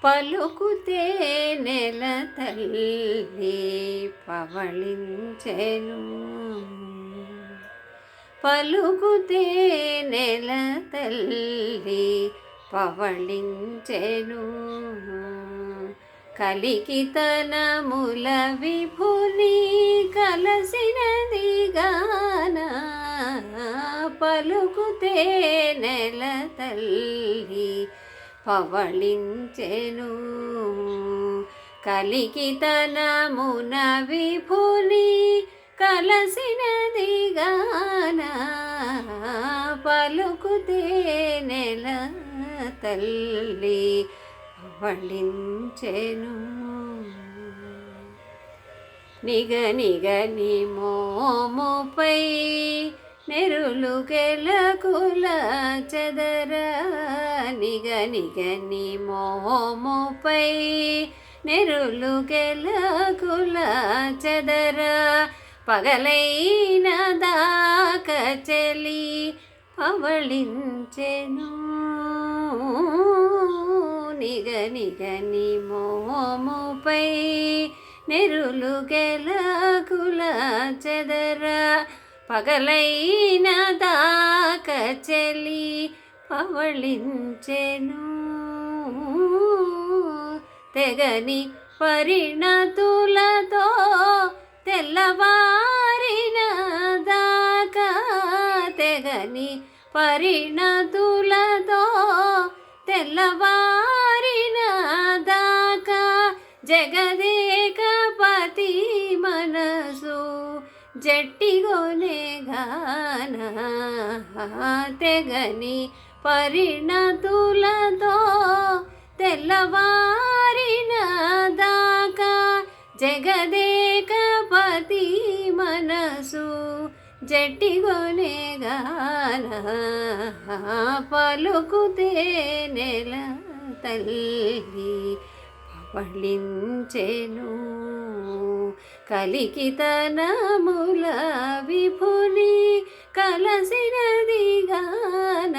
పలుకుతే నెల తల్లి పవళించెను. పలుకుతే నెల తల్లి పవళించెను. కలికితనముల విభుని కలసినది గాన. పలుకుతే నెల తల్లి పవళించెను. కలికితనమున విభుని కలసినది గాన. పలుకుతే నెల తల్లి పవళించెను. నిగనిగని మోముపై నెరులు గెలకుల చెదర. నిగనిగని మోముపై నెరులు గెలకుల చెదర. పగలైన దాక చెలి పవళించెను. నిగనిగని మోముపై నెరులు గెలకుల చెదర. పగలైన దాక చెలి పవళించెను. తెగని పరిణతులతో తెల్లవారిన దాకా. తెగని పరిణతులతో తెల్లవారిన దాకా. జగదేకపతి మనసు జట్టిగొనే గాన. తెగని పరిణతులతో తెల్లవారిన దాకా. జగదేకపతి మనసు జట్టిగొనే గాన. పలుకుతే నెల తల్లి పవళించెను. కలికితనముల విభుని కలసినది గాన.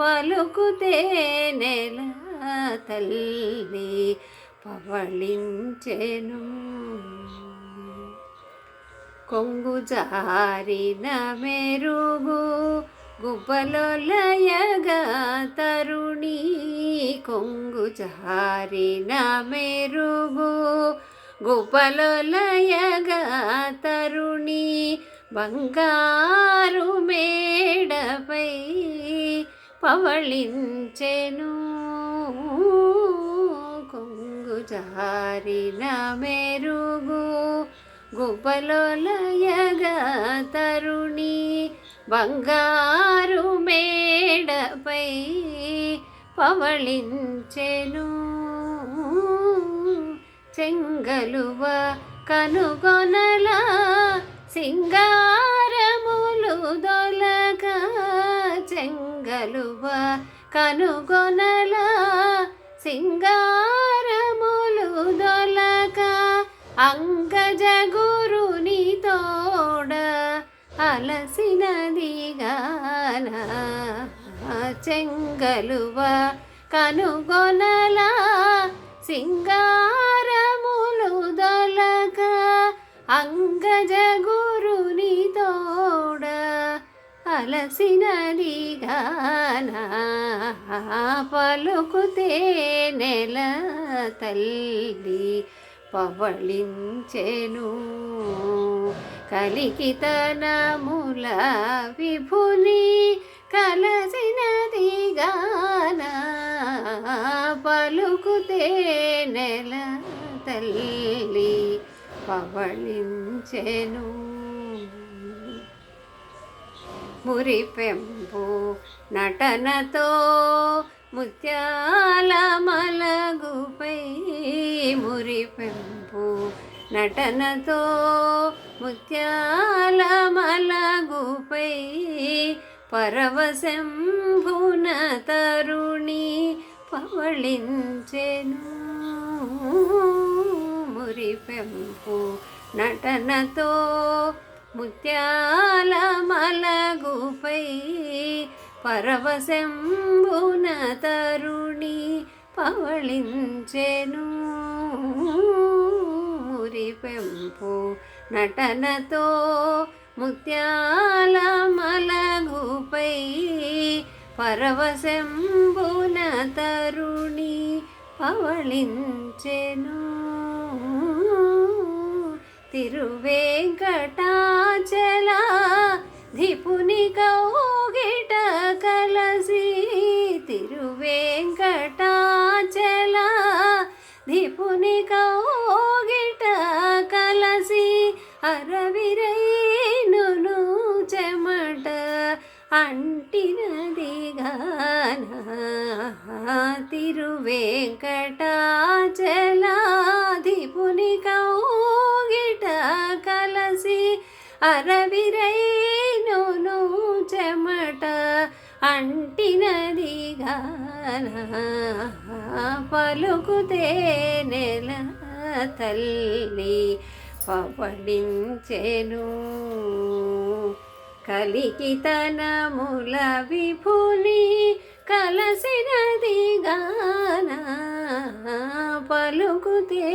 పలుకుతే నెల తల్లి పవళించెను. కొంగు జారిన మెరుగు గుబ్బలొలయగా తరుణి. కొంగు జారిన మెరుగు గుబ్బలొలయగా తరుణి. బంగారు మేడపై పవళించెను. కొంగు జారిన మెరుగు గుబ్బలొలయగా తరుణి. బంగారు మేడపై పవళించెను. చెంగలువ కనుగొనల సింగారములు దొలక. చెంగలువ కనుగొనల సింగారములు దొలక. అంగజ గురుని తోడ అలసినది గాన. చెంగలువ కనుగొనల సింగారములు దొలక. అంగజ గురుని తోడ అలసినది గాన. పలుకుతే నెల తల్లి పవళించెను. కలికితనముల విభుని కలసినది గాన. పలుకుతే నెల తల్లి పవళించెను. మురిపెంపు నటనతో ముత్యాల మలగుపై. మురిపెంపు నటనతో ముత్యాల మలగుపై. పరవశంభున తరుణి పవళించెను. మురిపెంపు నటనతో ముత్యాల మలగుపై. పరవశంభున తరుణి పవళించెను మురిపెంపు నటనతో ముత్యాల మలగుపై పరవశంబున తరుణి పవళించెను తిరువేంకటాచల ధిపుని కౌగిట కలసి తిరువేంకటాచల ధిపుని కౌగిట కలసి అరవిరైనును చెమట అంటినదిగాన తిరువేంకటాచలాధిపుని కౌగిట కలసి అరవిరైనును చెమట అంటినదిగాన పలుకుతే నెల తల్లి పవళించెను కలికితనముల విభుని కలసినదిగాన పలుకుతే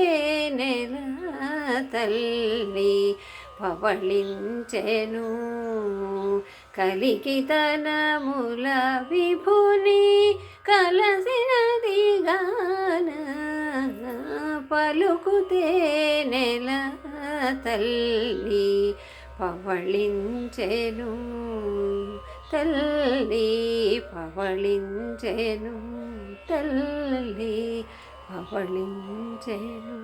నెల తల్లి పవళించెను కలికితనముల విభుని కలసినదిగాన పలుకుతే నెల తల్లి పవళించెను తల్లి పవళించెను తల్లి పవళించెను.